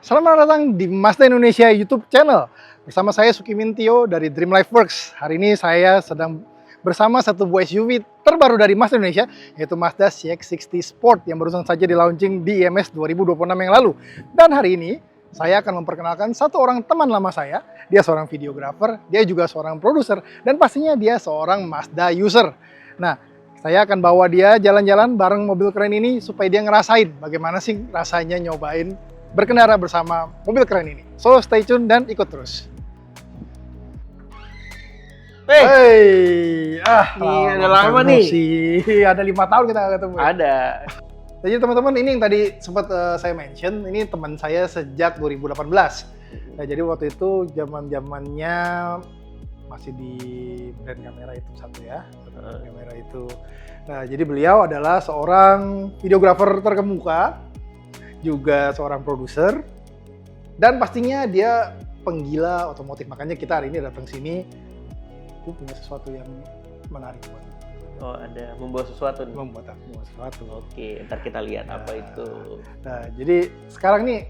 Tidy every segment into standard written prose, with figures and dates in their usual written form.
Selamat datang di Mazda Indonesia YouTube channel. Bersama saya Suki Mintio dari Dream Life Works. Hari ini saya sedang bersama satu buah SUV terbaru dari Mazda Indonesia, yaitu Mazda CX-60 Sport yang barusan saja di launching di IMS 2026 yang lalu. Dan hari ini saya akan memperkenalkan satu orang teman lama saya. Dia seorang videografer, dia juga seorang produser, dan pastinya dia seorang Mazda user. Nah, saya akan bawa dia jalan-jalan bareng mobil keren ini supaya dia ngerasain bagaimana sih rasanya nyobain berkendara bersama mobil keren ini. So, stay tune dan ikut terus. Hey, udah lama nih. Ada 5 tahun kita nggak ketemu. Ada. Jadi teman-teman, ini yang tadi sempat saya mention, ini teman saya sejak 2018. Nah, jadi waktu itu zaman-zamannya masih di brand kamera itu satu ya, brand kamera itu. Nah, jadi beliau adalah seorang videografer terkemuka, juga seorang produser, dan pastinya dia penggila otomotif. Makanya kita hari ini datang sini, aku punya sesuatu yang menarik buat. Oh, ada membawa sesuatu nih. Membawa sesuatu. Oke, ntar kita lihat apa itu. Nah, jadi sekarang nih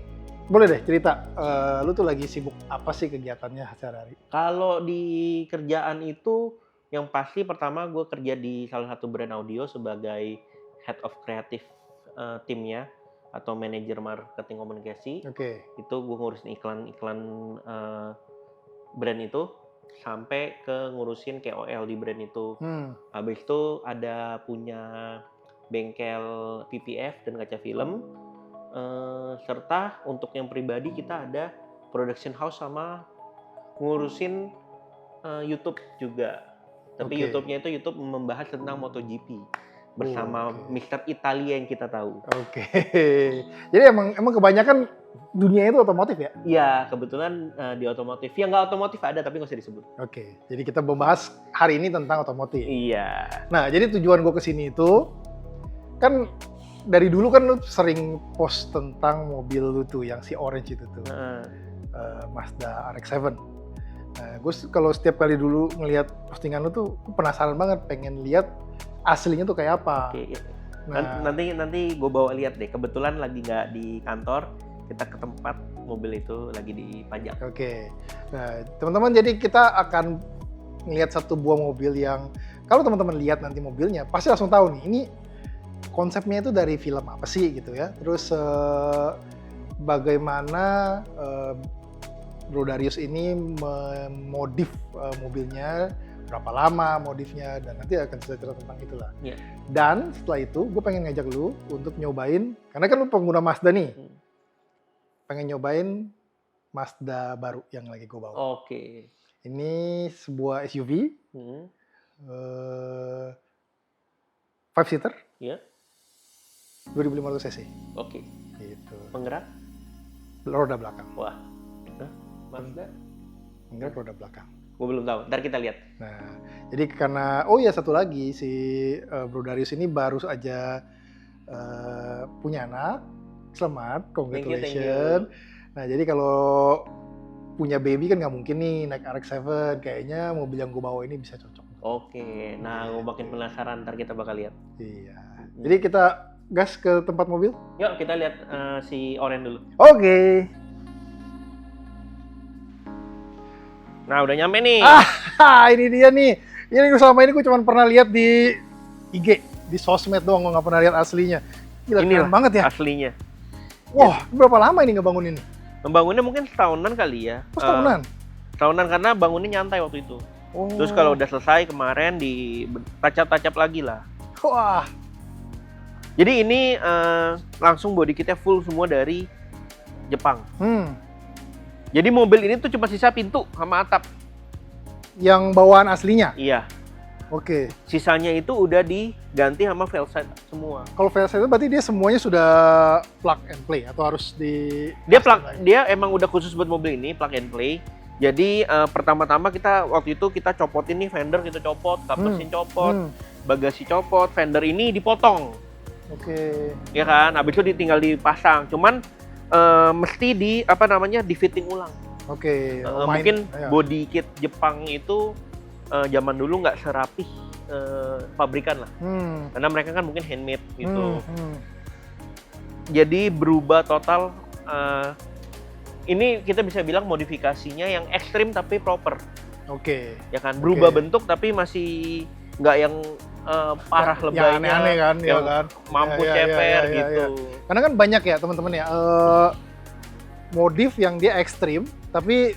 boleh deh cerita, lu tuh lagi sibuk apa sih kegiatannya sehari-hari? Kalau di kerjaan itu, yang pasti pertama gue kerja di salah satu brand audio sebagai head of creative timnya atau manajer marketing komunikasi. Oke. Itu gue ngurusin iklan-iklan brand itu sampai ke ngurusin KOL di brand itu. Habis itu ada punya bengkel PPF dan kaca film. Serta untuk yang pribadi kita ada production house sama ngurusin YouTube juga. Tapi YouTube-nya itu YouTube membahas tentang MotoGP bersama Mr. Italia yang kita tahu. Oke. Jadi emang kebanyakan dunia itu otomotif ya? Iya, kebetulan di otomotif. Yang nggak otomotif ada, tapi nggak usah disebut. Oke. Jadi kita membahas hari ini tentang otomotif. Iya. Nah, jadi tujuan gue kesini itu, kan dari dulu kan lu sering post tentang mobil lu tuh, yang si orange itu tuh. Mazda RX-7. Nah, gue kalau setiap kali dulu ngelihat postingan lu tuh, gue penasaran banget, pengen lihat aslinya tuh kayak apa. Oke, iya. Nanti gue bawa lihat deh. Kebetulan lagi nggak di kantor, kita ke tempat mobil itu lagi dipajang. Oke. Nah, teman-teman, jadi kita akan ngelihat satu buah mobil yang kalau teman-teman lihat nanti mobilnya pasti langsung tahu nih, ini konsepnya itu dari film apa sih gitu ya. Terus bagaimana Bro Darius ini memodif mobilnya, berapa lama modifnya, dan nanti akan cerita tentang itulah. Yeah. Dan setelah itu gue pengen ngajak lu untuk nyobain, karena kan lu pengguna Mazda nih, pengen nyobain Mazda baru yang lagi gue bawa. Oke. Ini sebuah SUV, 5-seater, 2500 cc. Oke. Gitu. Penggerak? Roda belakang. Wah. Mazda? Penggerak roda belakang. Gue belum tahu, ntar kita lihat. Nah, jadi karena, oh ya satu lagi, si Bro Darius ini baru aja punya anak, selamat, congratulations. Thank you. Nah, jadi kalau punya baby kan nggak mungkin nih naik RX-7, kayaknya mobil yang gue bawa ini bisa cocok. Oke, nah gue makin penasaran, ntar kita bakal lihat. Iya, jadi kita gas ke tempat mobil? Yuk kita lihat si Oren dulu. Oke. Nah, udah nyampe nih. Ini dia nih. Ini selama ini gue cuma pernah lihat di IG, di sosmed doang, gue nggak pernah lihat aslinya. Gila, keren banget ya. Aslinya. Wah, berapa lama ini ngebangun ini? Membangunnya mungkin setahunan kali ya. Oh, setahunan? Setahunan karena bangunnya nyantai waktu itu. Oh. Terus kalau udah selesai kemarin di tacap-tacap lagi lah. Wah. Jadi ini langsung body kitnya full semua dari Jepang. Jadi mobil ini tuh cuma sisa pintu sama atap. Yang bawaan aslinya? Iya. Oke. Sisanya itu udah diganti sama velgside semua. Kalau velgside itu berarti dia semuanya sudah plug and play atau harus di... Dia emang udah khusus buat mobil ini, plug and play. Jadi pertama-tama waktu itu kita copotin nih, fender kita copot, kap mesin copot, bagasi copot, fender ini dipotong. Oke. Ya kan, habis itu tinggal dipasang. Cuman mesti di fitting ulang. Oke. Mungkin body kit Jepang itu zaman dulu nggak serapih pabrikan lah. Karena mereka kan mungkin handmade gitu. Jadi berubah total ini kita bisa bilang modifikasinya yang ekstrim tapi proper. Oke. Ya kan, berubah bentuk tapi masih nggak yang parah lebaynya. Yang aneh-aneh kan, yang ya kan. mampu Ya, ceper ya, gitu. Karena kan banyak ya teman-teman ya, modif yang dia ekstrim, tapi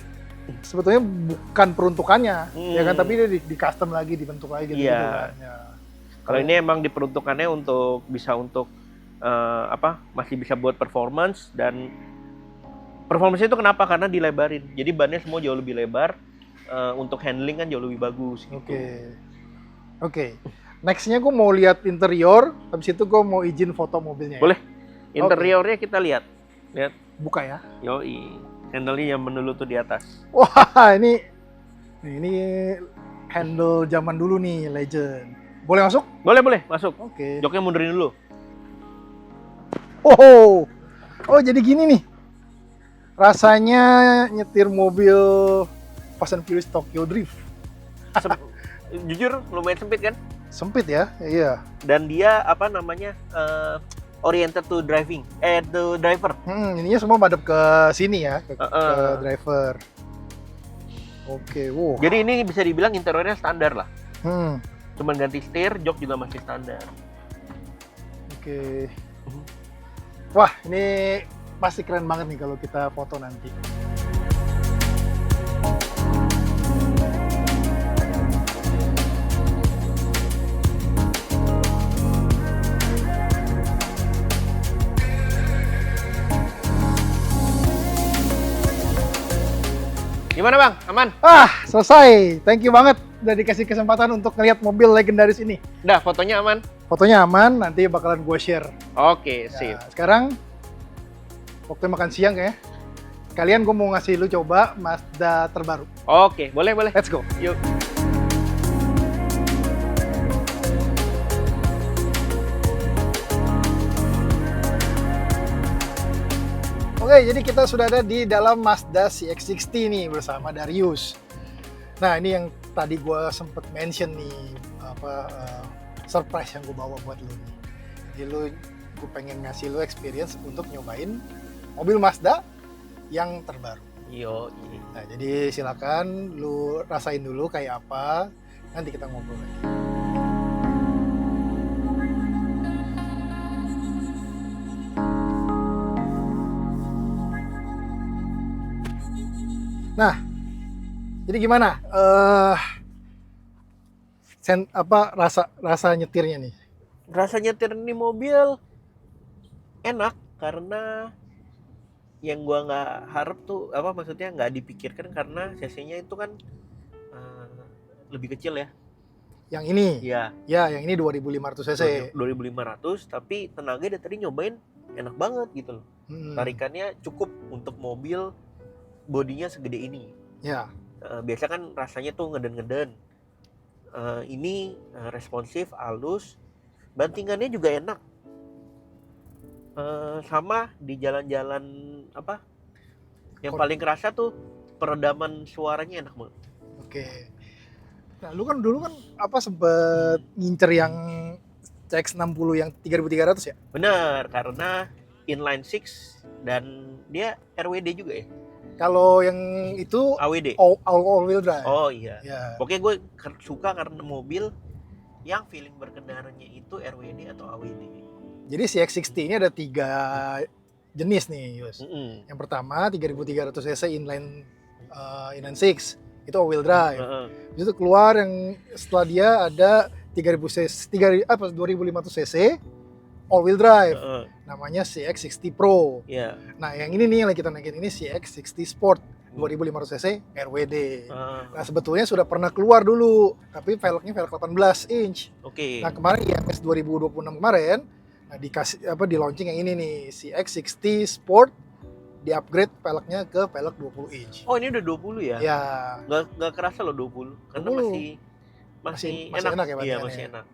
sebetulnya bukan peruntukannya, ya kan, tapi dia di custom lagi, dibentuk lagi gitu, kan. Ya. Kalau ini emang diperuntukannya untuk masih bisa buat performance, dan performance itu kenapa? Karena dilebarin. Jadi bannya semua jauh lebih lebar, untuk handling kan jauh lebih bagus gitu. Oke. Nextnya gue mau lihat interior, habis itu gue mau izin foto mobilnya. Boleh. Interiornya kita lihat. Buka ya. Yoi. Handle-nya yang dulu tuh di atas. Wah, ini handle zaman dulu nih, legend. Boleh masuk? Boleh, masuk. Oke. Joknya mundurin dulu. Oh, jadi gini nih. Rasanya nyetir mobil Fast and Furious Tokyo Drift. Jujur lumayan sempit kan? Sempit ya, iya. Dan dia oriented to driving, to driver. Ininya semua madep ke sini ya, ke driver. Oke, wow. Jadi ini bisa dibilang interiornya standar lah. Cuman ganti setir, jok juga masih standar. Oke. Wah, ini pasti keren banget nih kalau kita foto nanti. Gimana Bang? Aman? Selesai. Thank you banget udah dikasih kesempatan untuk ngeliat mobil legendaris ini. Udah, fotonya aman? Fotonya aman, nanti bakalan gue share. Oke, sip. Sekarang waktu makan siang ya. Kalian gue mau ngasih lu coba Mazda terbaru. Oke, boleh. Let's go. Yuk. Oke, jadi kita sudah ada di dalam Mazda CX-60 nih bersama Darius. Nah, ini yang tadi gue sempet mention nih, surprise yang gue bawa buat lu nih. Jadi gue pengen ngasih lu experience untuk nyobain mobil Mazda yang terbaru. Nah, jadi silakan lu rasain dulu kayak apa, nanti kita ngobrol lagi. Nah, jadi gimana? Rasa nyetirnya nih? Rasa nyetir ini mobil enak karena yang gua nggak harap tuh maksudnya nggak dipikirkan karena cc-nya itu kan lebih kecil ya. Yang ini? Iya. Ya, yang ini 2500 cc. 2500, tapi tenaga dia tadi nyobain enak banget gitu loh. Tarikannya cukup untuk mobil bodinya segede ini. Ya. Biasa kan rasanya tuh ngeden-ngeden. Ini responsif, halus, bantingannya juga enak. Sama di jalan-jalan yang paling kerasa tuh peredaman suaranya enak banget. Oke. Nah, lu kan dulu kan sempet ngincer yang CX-60 yang 3300 ya? Bener, karena inline 6 dan dia RWD juga ya. Kalau yang itu AWD. All wheel drive. Oh iya. Ya. Pokoknya gue suka karena mobil yang feeling berkendaranya itu RWD atau AWD. Jadi CX-60 ini ada 3 jenis nih, Yus. Yang pertama 3300 cc inline 6 itu all wheel drive. Itu keluar yang setelah dia ada 2500 cc all wheel drive. Namanya CX-60 Pro. Yeah. Nah, yang ini nih yang kita naikin ini CX-60 Sport 2500 cc RWD. Nah, sebetulnya sudah pernah keluar dulu, tapi velgnya velg 18 inch. Oke. Nah, kemarin IMS 2026 kemarin di launching yang ini nih, CX-60 Sport di-upgrade velgnya ke velg 20 inch. Oh, ini udah 20 ya? Ya. Nggak kerasa loh 20, karena 20. masih enak ya, iya, masih enak.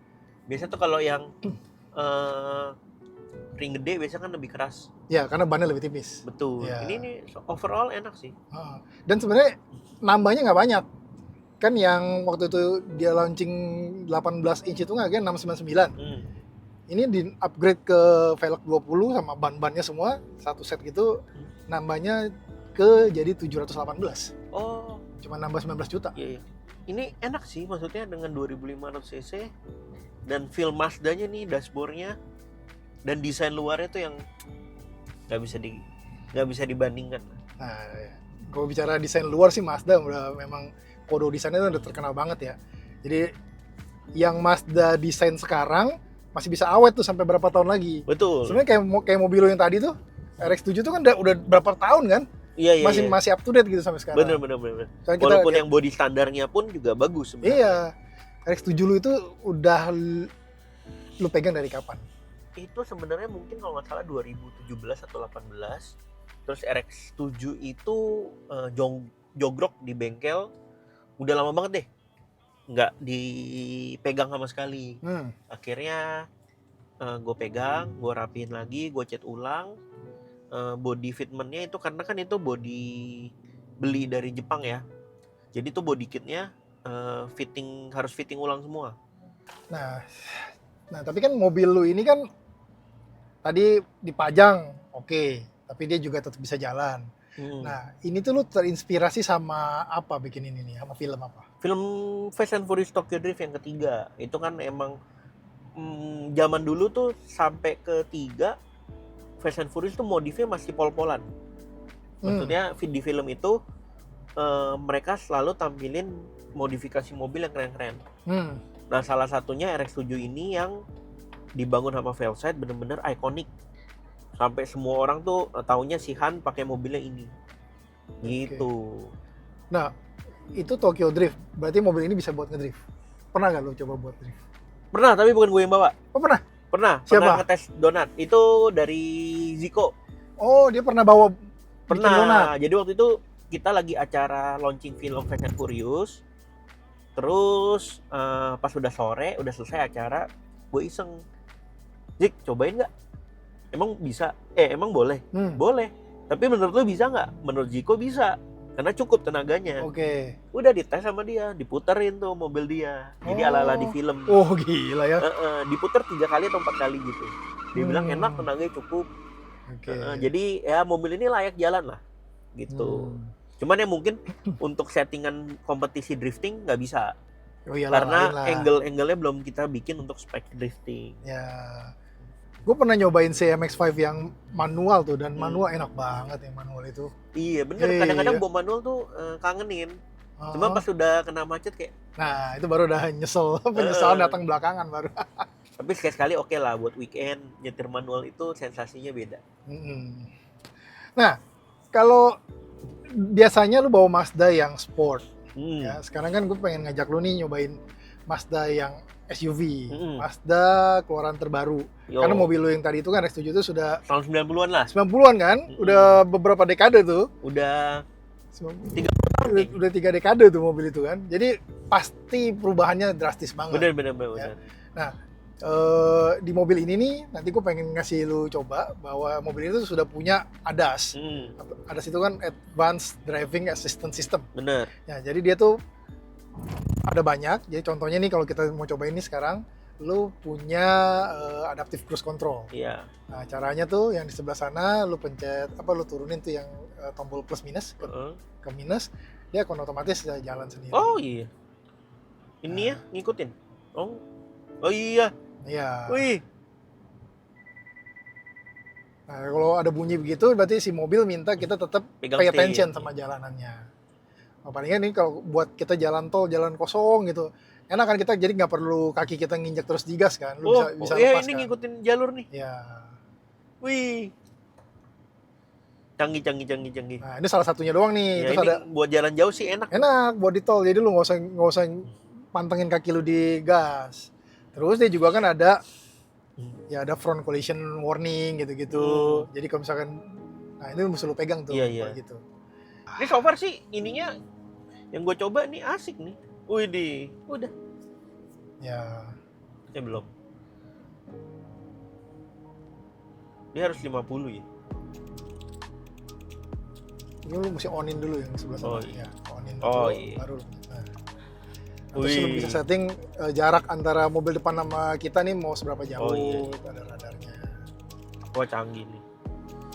Biasa tuh kalau yang ring gede biasanya kan lebih keras. Ya, karena bannya lebih tipis. Betul. Ya. Ini overall enak sih. Dan sebenarnya nambahnya nggak banyak. Kan yang waktu itu dia launching 18 inch itu nggak kan 699. Ini di upgrade ke velg 20 sama ban-bannya semua satu set gitu, nambahnya ke jadi 718. Oh, Cuma nambah 19 juta. iya. Ini enak sih, maksudnya dengan 2500 cc dan feel Mazda-nya nih, dashboard-nya dan desain luarnya tuh yang nggak bisa dibandingkan. Nah, ya. Kalau bicara desain luar sih Mazda udah memang kode desainnya udah terkenal banget ya. Jadi yang Mazda desain sekarang masih bisa awet tuh sampai berapa tahun lagi. Betul. Sebenarnya kayak mobil lo yang tadi tuh RX-7 tuh kan udah berapa tahun kan? Iya. Masih up to date gitu sampai sekarang. Bener. Soalnya Walaupun yang body standarnya pun juga bagus sebenarnya. Iya. RX-7 lu itu udah lu pegang dari kapan? Itu sebenarnya mungkin kalau nggak salah 2017 atau 18. Terus RX-7 itu jogrok di bengkel udah lama banget deh. Nggak dipegang sama sekali. Akhirnya gue pegang, gue rapiin lagi, gue cat ulang. Body fitmentnya itu karena kan itu body beli dari Jepang ya. Jadi tuh body kitnya harus fitting ulang semua. Nah tapi kan mobil lu ini kan tadi dipajang, oke, tapi dia juga tetap bisa jalan. Nah, ini tuh lu terinspirasi sama apa bikin ini nih? Sama film apa? Film Fast and Furious Tokyo Drift yang ketiga. Itu kan emang zaman dulu tuh sampai ketiga Fast and Furious tuh modifnya masih pol-polan. Maksudnya di film itu mereka selalu tampilin modifikasi mobil yang keren-keren. Nah, salah satunya RX-7 ini yang dibangun sama Velside bener-bener ikonik. Sampai semua orang tuh taunya si Han pakai mobilnya ini. Gitu. Okay. Nah, itu Tokyo Drift. Berarti mobil ini bisa buat ngedrift. Pernah nggak lo coba buat drift? Pernah, tapi bukan gue yang bawa. Oh, pernah? Pernah ngetes donat. Itu dari Zico. Oh, dia pernah bawa Pernah. Donat. Jadi waktu itu kita lagi acara launching film Fast and Furious. Terus pas udah sore, udah selesai acara, gue iseng. Zik, cobain nggak? Emang bisa? Emang boleh? Boleh. Tapi menurut lo bisa nggak? Menurut Zico bisa. Karena cukup tenaganya. Oke. Udah dites sama dia, diputerin tuh mobil dia. Jadi ala-ala di film. Oh, gila ya. Diputer 3 kali atau 4 kali gitu. Dia bilang enak, tenaganya cukup. Jadi ya mobil ini layak jalan lah. Gitu. Cuman ya mungkin untuk settingan kompetisi drifting nggak bisa. Oh, iyalah, karena angle-angle-nya belum kita bikin untuk spek drifting. Ya. Gue pernah nyobain CMX-5 yang manual tuh, dan manual enak banget yang manual itu. Iya bener, kadang-kadang bawa manual tuh kangenin. Cuma pas udah kena macet kayak... Nah, itu baru udah penyesalan datang belakangan baru. Tapi sekali-sekali oke lah buat weekend, nyetir manual itu sensasinya beda. Nah, kalau biasanya lu bawa Mazda yang sport, ya, sekarang kan gue pengen ngajak lu nih nyobain Mazda yang SUV, Mazda keluaran terbaru. Karena mobil lu yang tadi itu kan RX-7 itu sudah tahun 90-an lah. 90-an kan? Udah beberapa dekade tuh. Udah 3 dekade tuh mobil itu kan. Jadi pasti perubahannya drastis banget. Bener. Ya. Nah, di mobil ini nih nanti gue pengen ngasih lu coba bahwa mobil itu sudah punya ADAS. ADAS itu kan Advanced Driving Assistance System. Bener. Ya, jadi dia tuh ada banyak. Jadi contohnya nih kalau kita mau coba ini sekarang, lu punya adaptive cruise control. Iya. Nah, caranya tuh yang di sebelah sana lu pencet lu turunin tuh yang tombol plus minus ke minus, dia akan otomatis jalan sendiri. Oh iya. Ini ya ngikutin. Oh iya. Iya. Wih. Nah, kalau ada bunyi begitu berarti si mobil minta kita tetap pay attention sama jalanannya. Palingan nih kalau buat kita jalan tol, jalan kosong gitu, enak kan kita jadi nggak perlu kaki kita nginjek terus digas kan, lu bisa lepas ini kan. ngikutin jalur nih. Ya. Wih. Canggih. Nah, ini salah satunya doang nih. Ya, terus ini ada buat jalan jauh sih enak. Enak buat di tol, jadi lu nggak usah pantengin kaki lu di gas. Terus dia juga kan ada front collision warning gitu-gitu. Jadi kalau misalkan, nah ini mesti lu pegang tuh. Iya. Gitu. Ini so far sih ininya yang gue coba nih asik nih. Widih, udah. Ya. Belum. Dia harus 50 ya. Ini lu mesti on-in dulu yang sebelah sana. Iya. Ya, on-in dulu, iya. baru. Nah. Terus lu bisa setting jarak antara mobil depan sama kita nih mau seberapa jauh. Iya. Ada radarnya. Wah, canggih nih.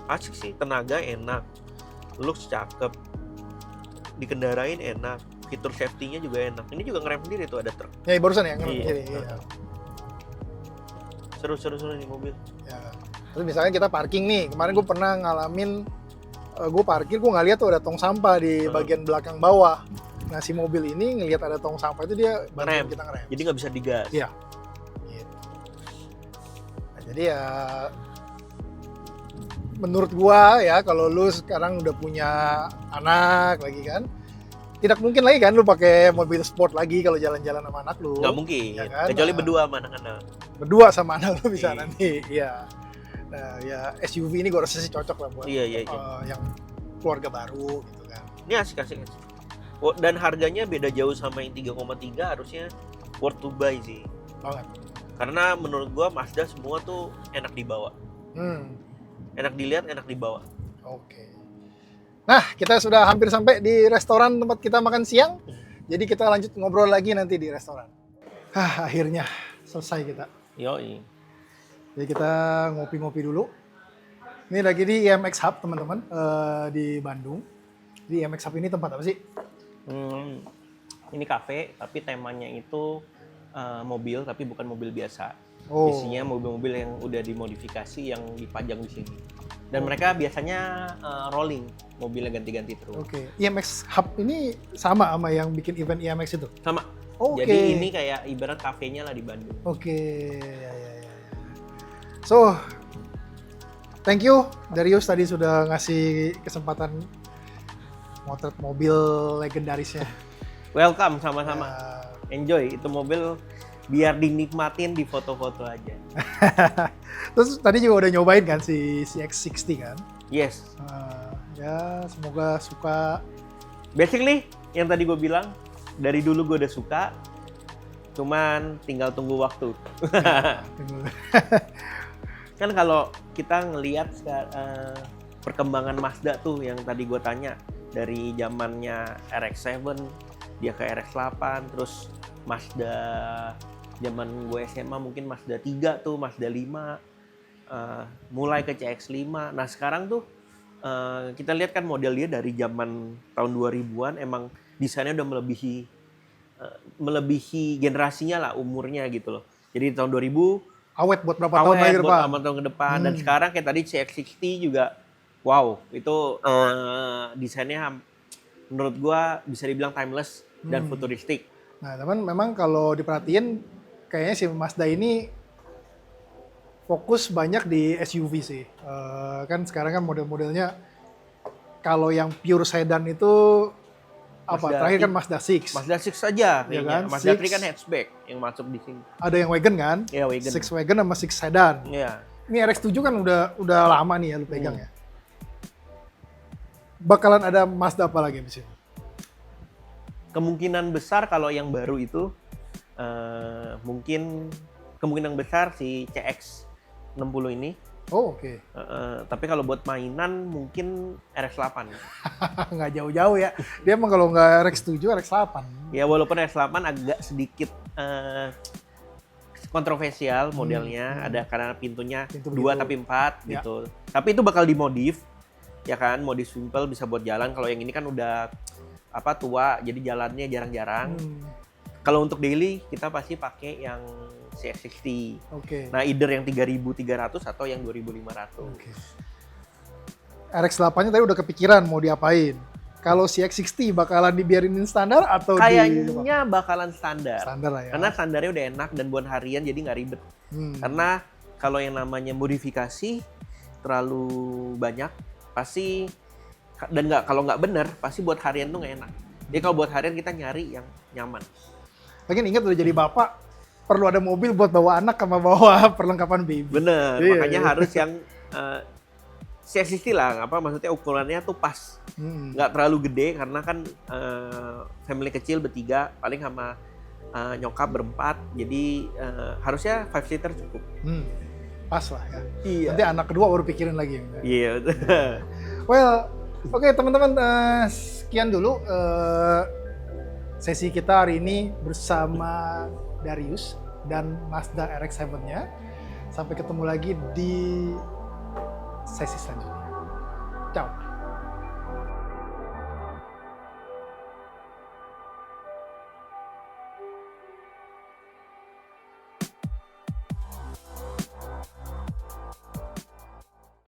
Asik sih, tenaga enak. looks cakep, dikendarain enak, fitur safety-nya juga enak. Ini juga ngerem sendiri tuh, ada truk. Ya barusan ya ngerem Iya. sendiri. Iya. Seru nih mobil. Ya. Terus misalnya kita parking nih, kemarin gue pernah ngalamin gue parkir, gue nggak lihat tuh ada tong sampah di bagian belakang bawah. Nah si mobil ini ngelihat ada tong sampah itu dia bantuin kita ngerem. Jadi nggak bisa digas. Iya. Gitu. Nah, jadi ya menurut gua ya kalau lu sekarang udah punya anak lagi kan, tidak mungkin lagi kan lu pakai mobil sport lagi kalau jalan-jalan sama anak lu. Nggak mungkin, ya kan? kecuali berdua sama anak-anak. Berdua sama anak lu bisa Iya. nanti, iya. Nah ya SUV ini gua rasa sih cocok lah buat Iya. yang keluarga baru gitu kan. Ini asik. Oh, dan harganya beda jauh sama yang 3,3, harusnya worth to buy sih. Banget. Karena menurut gua Mazda semua tuh enak dibawa. Enak dilihat, enak dibawa. Oke. Nah, kita sudah hampir sampai di restoran tempat kita makan siang. Jadi kita lanjut ngobrol lagi nanti di restoran. Akhirnya selesai kita. Yoi. Jadi kita ngopi-ngopi dulu. Ini lagi di IMX Hub, teman-teman, di Bandung. Di IMX Hub ini tempat apa sih? Ini kafe, tapi temanya itu mobil, tapi bukan mobil biasa. Oh. Isinya mobil-mobil yang udah dimodifikasi, yang dipajang di sini. Dan mereka biasanya rolling, mobilnya ganti-ganti terus. Oke. IMX Hub ini sama yang bikin event IMX itu? Sama. Oke. Jadi ini kayak ibarat kafenya lah di Bandung. Oke. Ya. So, thank you Darius tadi sudah ngasih kesempatan motret mobil legendarisnya. Welcome, sama-sama. Ya. Enjoy, itu mobil biar dinikmatin di foto-foto aja. Terus tadi juga udah nyobain kan si CX-60 kan? Yes. Ya semoga suka. Basically, yang tadi gue bilang, dari dulu gue udah suka, cuman tinggal tunggu waktu. Kan kalau kita ngelihat perkembangan Mazda tuh yang tadi gue tanya, dari zamannya RX-7, dia ke RX-8, terus Mazda zaman gue SMA mungkin Mazda 3 tuh, Mazda 5, mulai ke CX-5. Nah sekarang tuh kita lihat kan model dia dari zaman tahun 2000-an emang desainnya udah melebihi generasinya lah, umurnya gitu loh. Jadi tahun 2000 awet buat berapa tahun lagi ke depan? tahun ke depan. Dan sekarang kayak tadi CX-60 juga, wow, itu desainnya menurut gua bisa dibilang timeless dan futuristik. Nah, teman, memang kalau diperhatiin kayaknya si Mazda ini fokus banyak di SUV sih. Kan sekarang kan model-modelnya kalau yang pure sedan itu apa? Mazda Terakhir kan Mazda 6. Mazda 6 saja Ya kayaknya. kan? Mazda 3 6. kan hatchback yang masuk di sini. Ada yang wagon kan? Iya, wagon. 6 wagon sama 6 sedan. Iya. Ini RX-7 kan udah lama nih ya lu pegang ya. Bakalan ada Mazda apa lagi di sini? Kemungkinan besar kalau yang baru itu mungkin kemungkinan besar si CX-60 ini. Oh, oke. Tapi kalau buat mainan mungkin RX-8. Nggak jauh-jauh ya. Dia emang kalau nggak RX-7, RX-8. Ya walaupun RX-8 agak sedikit kontroversial modelnya, ada karena pintunya Pintu 2 begitu. tapi 4 Ya. gitu. Tapi itu bakal dimodif, ya kan, modif simple bisa buat jalan. Kalau yang ini kan udah tua, jadi jalannya jarang-jarang. Kalau untuk daily kita pasti pakai yang CX-60. Oke. Nah, either yang 3.300 atau yang 2.500. Oke. RX-8-nya tadi udah kepikiran mau diapain. Kalau CX-60 bakalan dibiarin standar atau Kayaknya bakalan standar. standar lah ya. Karena standarnya udah enak dan buat harian jadi nggak ribet. Karena kalau yang namanya modifikasi terlalu banyak pasti, dan kalau nggak bener pasti buat harian tuh nggak enak. Jadi kalau buat harian kita nyari yang nyaman. Lagian ingat udah jadi bapak perlu ada mobil buat bawa anak sama bawa perlengkapan baby. Bener, Iya, makanya iya. harus yang CX-60 lah, maksudnya ukurannya tuh pas. Nggak terlalu gede karena kan family kecil bertiga, paling sama nyokap berempat, jadi harusnya 5 seater cukup. Pas lah ya. Iya. Nanti anak kedua baru pikirin lagi. Iya. Well, oke teman-teman, sekian dulu sesi kita hari ini bersama Darius dan Mazda RX-7-nya. Sampai ketemu lagi di sesi selanjutnya. Ciao.